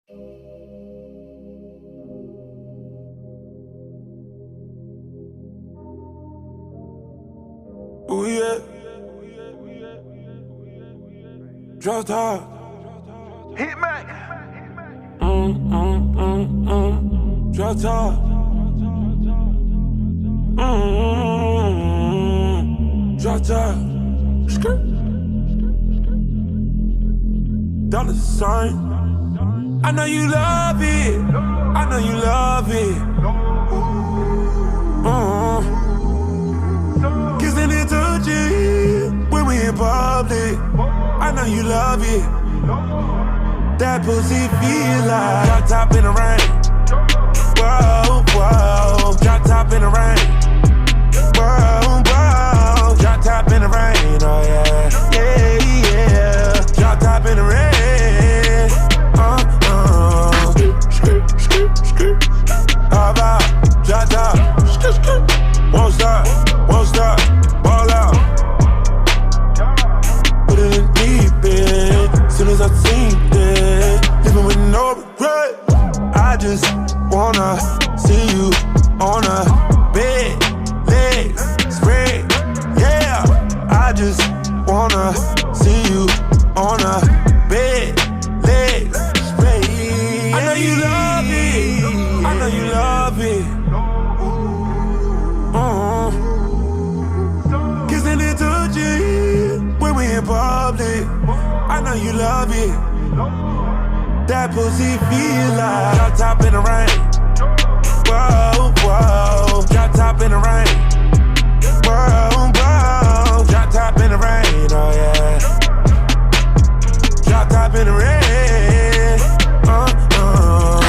Ooh yeah. Droptop. Hit me. Droptop. Droptop. Dolla sign. I know you love it. I know you love it. Kissing and touching when we in public. I know you love it. That pussy feel like drop top in the rain. Whoa, whoa, drop top in the rain. Whoa, whoa, drop top in the rain. Oh yeah, yeah, yeah. Drop top in the rain. How about drop top? Won't stop, ball out. Put it in deep end. Soon as I seen it, living with no regret. I just wanna see you on a bed, legs spread. Yeah, I just wanna see you on a bed, legs spread. I know you love it. I know you love it. Kissing and touching when we in public. I know you love it. That pussy feel like drop top in the rain. Whoa, whoa, drop top in the rain. Whoa, whoa, drop top in the rain. Oh yeah, drop top in the rain.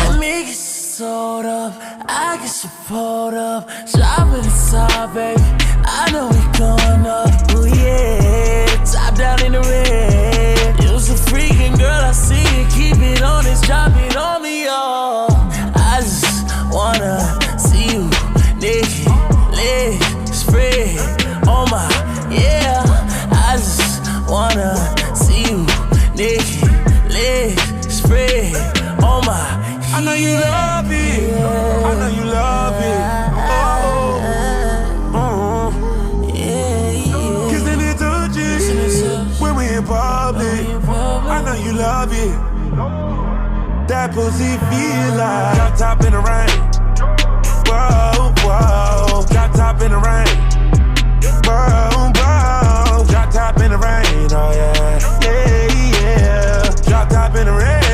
Let me get sold up, I get you pulled up. Shopping inside, baby, I know we going up. Oh yeah, top down in the red. You's a freaking girl, I see it. Keep it on this, drop it on me, y'all. I just wanna see you naked, legs spread. Oh my, yeah. I just wanna see you naked, legs spread. Oh my, yeah. I know you love it. I know you love it. Kissing and touching when we in public. I know you love it. That pussy feel like drop top in the rain. Whoa, whoa, drop top in the rain. Whoa, whoa, drop top in the rain. Oh yeah, yeah, yeah. Drop top in the rain.